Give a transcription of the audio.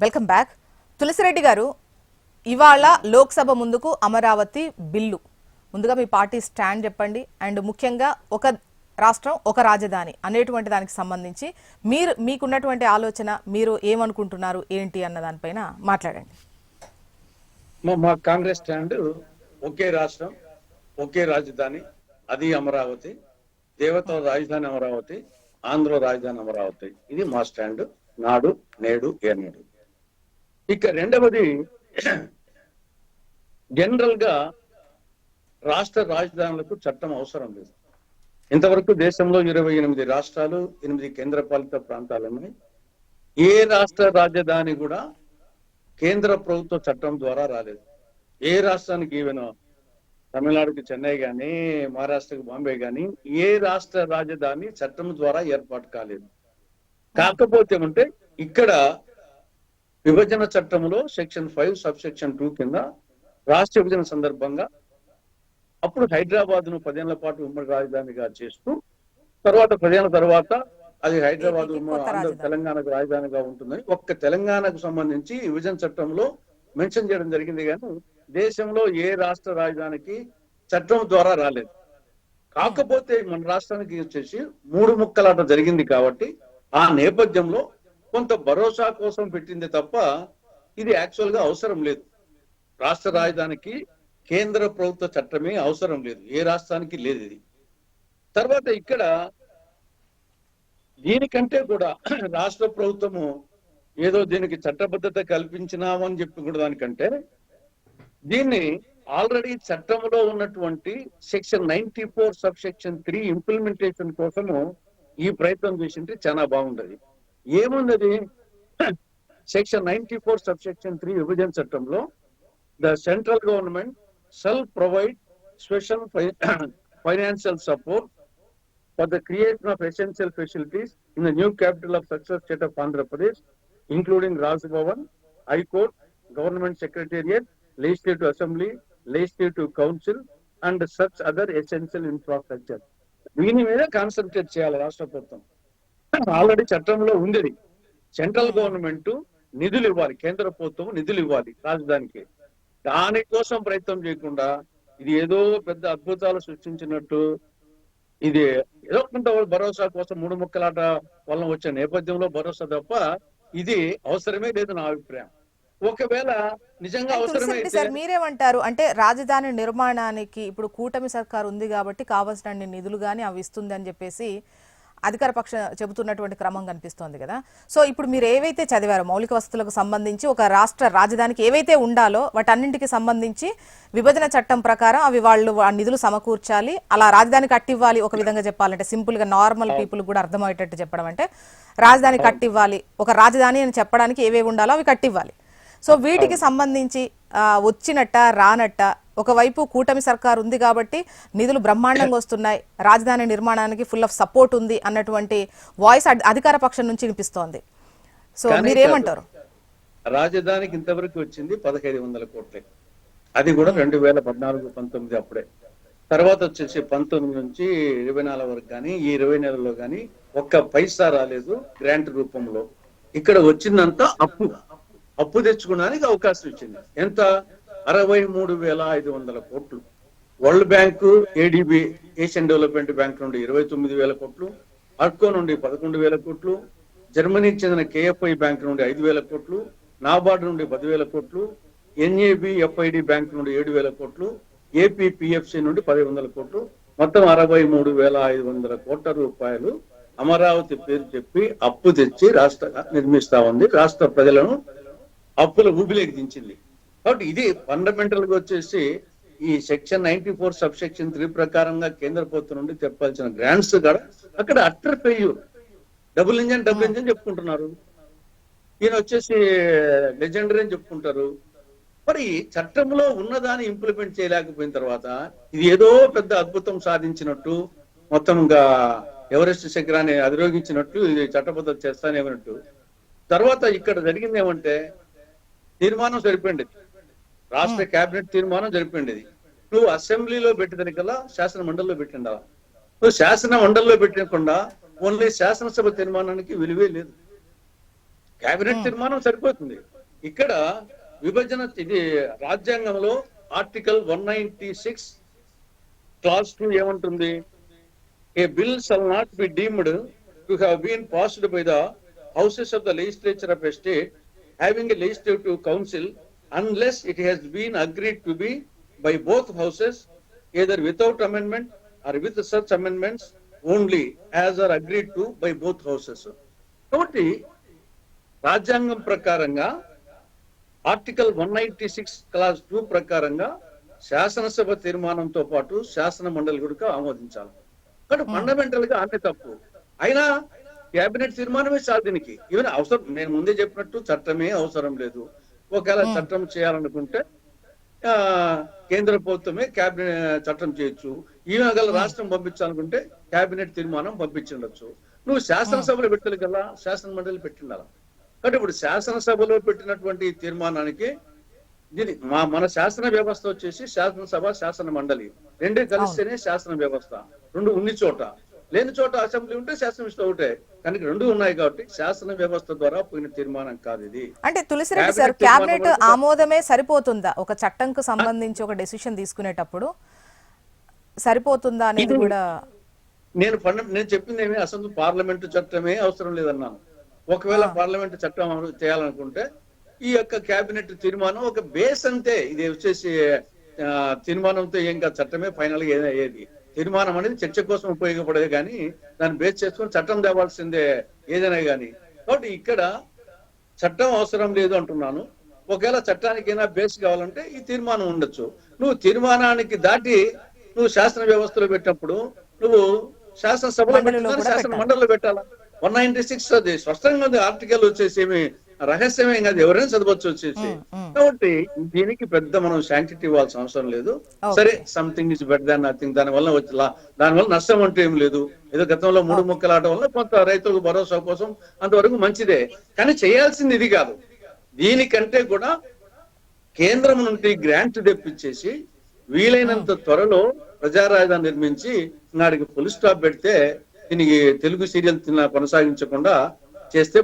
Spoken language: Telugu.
Welcome back. తులసిరెడ్డి గారు, ఇవాళ లోక్సభ ముందుకు అమరావతి బిల్లు, ముందుగా మీ పార్టీ స్టాండ్ చెప్పండి. అండ్ ముఖ్యంగా ఒక రాష్ట్రం ఒక రాజధాని అనేటువంటి దానికి సంబంధించి మీకున్నటువంటి ఆలోచన, మీరు ఏమనుకుంటున్నారు ఏంటి అన్న దానిపైన మాట్లాడండి. మా కాంగ్రెస్ స్టాండ్ ఒకే రాష్ట్రం ఒకే రాజధాని, అది అమరావతి. దేవతల రాజధాని అమరావతి, ఆంధ్ర రాజధాని అమరావతి. ఇది మా స్టాండ్ నాడు నేడు ఏనాడు. ఇక రెండవది, జనరల్ గా రాష్ట్ర రాజధానులకు చట్టం అవసరం లేదు. ఇంతవరకు దేశంలో 28 రాష్ట్రాలు, 8 కేంద్రపాలిత ప్రాంతాలు ఉన్నాయి. ఏ రాష్ట్ర రాజధాని కూడా కేంద్ర ప్రభుత్వ చట్టం ద్వారా రాలేదు. ఏ రాష్ట్రానికి, ఈవెన్ తమిళనాడుకి చెన్నై కానీ, మహారాష్ట్రకి బాంబే కానీ, ఏ రాష్ట్ర రాజధాని చట్టం ద్వారా ఏర్పాటు కాలేదు. కాకపోతే ఏమంటే, ఇక్కడ విభజన చట్టంలో సెక్షన్ 5 సబ్సెక్షన్ 2 కింద రాష్ట్ర విభజన సందర్భంగా అప్పుడు హైదరాబాద్ ను 10 ఏళ్ల పాటు ఉమ్మడి రాజధానిగా చేస్తూ, తర్వాత 10 ఏళ్ల తర్వాత అది హైదరాబాద్ తెలంగాణకు రాజధానిగా ఉంటుందని ఒక్క తెలంగాణకు సంబంధించి విభజన చట్టంలో మెన్షన్ చేయడం జరిగింది. కానీ దేశంలో ఏ రాష్ట్ర రాజధానికి చట్టం ద్వారా రాలేదు. కాకపోతే మన రాష్ట్రానికి వచ్చేసి 3 ముక్కలాట జరిగింది కాబట్టి ఆ నేపథ్యంలో కొంత భరోసా కోసం పెట్టింది తప్ప ఇది యాక్చువల్ గా అవసరం లేదు. రాష్ట్ర రాజధానికి కేంద్ర ప్రభుత్వ చట్టమే అవసరం లేదు, ఏ రాష్ట్రానికి లేదు ఇది. తర్వాత ఇక్కడ దీనికంటే కూడా రాష్ట్ర ప్రభుత్వము ఏదో దీనికి చట్టబద్ధత కల్పించినామని చెప్పి కూడా దానికంటే, దీన్ని ఆల్రెడీ చట్టంలో ఉన్నటువంటి సెక్షన్ 94 సబ్సెక్షన్ 3 ఇంప్లిమెంటేషన్ కోసము ఈ ప్రయత్నం చేసింటే చాలా బాగుంటది. ఏమున్నది, సెక్షన్ 94 సబ్సెక్షన్ 3 విభజన చట్టంలో the central government shall provide special financial support for the creation of essential facilities in the new capital of successive state of Andhra Pradesh, including Raj Bhavan, High Court, Government Secretariat, Legislative Assembly, Legislative Council and such other essential infrastructure. దీని మీద కాన్సన్ట్రేట్ చేయాలి రాష్ట్ర ప్రభుత్వం. ఆల్రెడీ చట్టంలో ఉంది. సెంట్రల్ గవర్నమెంట్ నిధులు ఇవ్వాలి, కేంద్ర ప్రభుత్వం నిధులు ఇవ్వాలి రాజధానికి. దానికోసం ప్రయత్నం చేయకుండా ఇది ఏదో పెద్ద అద్భుతాలు సృష్టించినట్టు, ఇది ఏదో కొంత భరోసా కోసం 3 ముక్కలాట వల్ల వచ్చే నేపథ్యంలో భరోసా తప్ప ఇది అవసరమే లేదు నా అభిప్రాయం. ఒకవేళ నిజంగా అవసరమైతే సార్ మీరేమంటారు అంటే, రాజధాని నిర్మాణానికి ఇప్పుడు కూటమి సర్కారు ఉంది కాబట్టి కావాల్సిన నిధులు కానీ అవి ఇస్తుంది అని చెప్పేసి అధికార పక్ష చెబుతున్నటువంటి క్రమం కనిపిస్తోంది కదా. సో ఇప్పుడు మీరు ఏవైతే చదివారో మౌలిక వసతులకు సంబంధించి ఒక రాష్ట్ర రాజధానికి ఏవైతే ఉండాలో వాటన్నింటికి సంబంధించి విభజన చట్టం ప్రకారం అవి వాళ్ళు ఆ నిధులు సమకూర్చాలి, అలా రాజధాని కట్టివ్వాలి. ఒక విధంగా చెప్పాలంటే సింపుల్ గా నార్మల్ పీపుల్ కూడా అర్థమయ్యేటట్టు చెప్పడం అంటే, రాజధాని కట్టివ్వాలి, ఒక రాజధాని అని చెప్పడానికి ఏవేవి ఉండాలో అవి కట్టివ్వాలి. సో వీటికి సంబంధించి వచ్చినట్ట రానట్ట, ఒకవైపు కూటమి సర్కారు ఉంది కాబట్టి నిధులు బ్రహ్మాండంగా వస్తున్నాయి, రాజధాని నిర్మాణానికి ఫుల్ ఆఫ్ సపోర్ట్ ఉంది అన్నటువంటి వాయిస్ అధికార పక్షం నుంచి వినిపిస్తోంది. సో మీరేమంటారు? రాజధానికి ఇంతవరకు వచ్చింది 1500 కోట్లే, అది కూడా 2014-19 అప్పుడే. తర్వాత వచ్చేసి 19 నుంచి 24 వరకు కానీ ఈ 20 నెలల్లో కానీ ఒక్క పైసా రాలేదు గ్రాంట్ రూపంలో. ఇక్కడ వచ్చిందంతా అప్పు తెచ్చుకోవడానికి అవకాశం ఇచ్చింది. ఎంత? 63,500 కోట్లు. World bank, ADB, Asian development bank నుండి 29,000 కోట్లు, అర్కో నుండి 11,000 కోట్లు, జర్మనీకి చెందిన కేఎఫ్ఐ బ్యాంక్ నుండి 5,000 కోట్లు, నాబార్డ్ నుండి 10,000 కోట్లు, ఎన్ఏబి ఎఫ్ఐడి బ్యాంక్ నుండి 7,000 కోట్లు, ఏపీపీఎఫ్సి నుండి 1,100 కోట్లు, మొత్తం 63,500 కోట్ల రూపాయలు అమరావతి పేరు చెప్పి అప్పు తెచ్చి రాష్ట్ర నిర్మిస్తా ఉంది. రాష్ట్ర ప్రజలను అప్పుల ఊబిలోకి దించింది. కాబట్టి ఇది ఫండమెంటల్ గా వచ్చేసి ఈ సెక్షన్ 94 సబ్సెక్షన్ 3 ప్రకారంగా కేంద్ర ప్రభుత్వం నుండి తెప్పాల్సిన గ్రాంట్స్ కూడా అక్కడ అట్టర్ ఫెయిల్యూర్. డబుల్ ఇంజన్ చెప్పుకుంటున్నారు, ఈయన వచ్చేసి లెజెండరీ అని చెప్పుకుంటారు. మరి చట్టంలో ఉన్నదాన్ని ఇంప్లిమెంట్ చేయలేకపోయిన తర్వాత ఇది ఏదో పెద్ద అద్భుతం సాధించినట్టు, మొత్తం ఎవరెస్ట్ శిఖరాన్ని అధిరోగించినట్టు, ఇది చట్టబద్ధత చేస్తానేమన్నట్టు. తర్వాత ఇక్కడ జరిగింది ఏమంటే, తీర్మానం సరిపోయింది, రాష్ట్ర కేబినెట్ తీర్మానం జరిపింది. నువ్వు అసెంబ్లీలో పెట్టేదానికల్లా శాసన మండలిలో పెట్టిండావా? నువ్వు శాసన మండలిలో పెట్టకుండా ఓన్లీ శాసనసభ తీర్మానానికి విలువే లేదు. కేబినెట్ తీర్మానం సరిపోతుంది. ఇక్కడ విభజన ఇది రాజ్యాంగంలో ఆర్టికల్ 196 క్లాస్ 2 ఏమంటుంది? A bill shall not be deemed to have been passed by the houses of the legislature of a state having a legislative council unless it has been agreed to be by both houses either without amendment or with such amendments only as are agreed to by both houses. కాబట్టి రాజ్యాంగం ప్రకారంగా ఆర్టికల్ 196 క్లాస్ 2 ప్రకారంగా శాసనసభ తీర్మానంతో పాటు శాసన మండలి కూడా ఆమోదించాలి. కానీ ఫండమెంటల్ గా అన్ని తప్పు అయినా కేబినెట్ తీర్మానమే చాలు దీనికి. ఈవెన్ అవసరం, నేను ముందే చెప్పినట్టు చట్టమే అవసరం లేదు. ఒకవేళ చట్టం చేయాలనుకుంటే కేంద్ర ప్రభుత్వమే కేబినెట్ చట్టం చేయొచ్చు. ఈమె గల రాష్ట్రం పంపించాలనుకుంటే కేబినెట్ తీర్మానం పంపించుండొచ్చు. నువ్వు శాసనసభలో పెట్టాలి కదా, శాసన మండలి పెట్టిండాల. కాబట్టి ఇప్పుడు శాసనసభలో పెట్టినటువంటి తీర్మానానికి దీని మన శాసన వ్యవస్థ వచ్చేసి శాసనసభ శాసన మండలి రెండే కలిస్తేనే శాసన వ్యవస్థ. రెండు ఉన్ని చోట, లేని చోట అసెంబ్లీ ఉంటే శాసన వ్యవస్థ ఒకటే. కానీ రెండు ఉన్నాయి కాబట్టి శాసన వ్యవస్థ ద్వారా పోయిన తీర్మానం కాదు ఇది. అంటే తులసిరెడ్డి సార్, కేబినెట్ ఆమోదమే సరిపోతుందా ఒక చట్టంకు సంబంధించి ఒక డెసిషన్ తీసుకునేటప్పుడు? సరిపోతుందా అనేది కూడా నేను చెప్పింది ఏమి, అసలు పార్లమెంటు చట్టమే అవసరం లేదన్నాను. ఒకవేళ పార్లమెంటు చట్టం చేయాలనుకుంటే ఈ యొక్క కేబినెట్ తీర్మానం ఒక బేస్ అంతే. ఇది వచ్చేసి తీర్మానంతో ఏం కాదు, చట్టమే ఫైనల్ గా ఏది తీర్మానం అనేది చర్చ కోసం ఉపయోగపడేది, కానీ దాన్ని బేస్ చేసుకుని చట్టం తేవాల్సిందే ఏదైనా కానీ. కాబట్టి ఇక్కడ చట్టం అవసరం లేదు అంటున్నాను. ఒకవేళ చట్టానికైనా బేస్ కావాలంటే ఈ తీర్మానం ఉండొచ్చు. నువ్వు తీర్మానానికి దాటి నువ్వు శాసన వ్యవస్థలో పెట్టినప్పుడు నువ్వు శాసనసభలో పెట్టాలి, శాసన మండలిలో పెట్టాలా. 196 అది స్పష్టంగా ఉంది. ఆర్టికల్ వచ్చేసి ఏమి రహస్యమే కాదు, ఎవరైనా చదవచ్చు వచ్చేసి. కాబట్టి దీనికి పెద్ద మనం శాంక్టిటీ ఇవ్వాల్సిన అవసరం లేదు. సరే, something is better than nothing. దానివల్ల నష్టం అంటూ ఏం లేదు. ఏదో గతంలో 3 ముక్కలాట వల్ల కొంత రైతులకు భరోసా కోసం అంతవరకు మంచిదే. కానీ చేయాల్సింది ఇది కాదు. దీనికంటే కూడా కేంద్రం నుండి గ్రాంట్ తెప్పించేసి వీలైనంత త్వరలో ప్రజా రాజధాని నిర్మించి నాడికి ఫుల్ స్టాప్ పెడితే దీనికి తెలుగు సీరియల్ కొనసాగించకుండా చేస్తే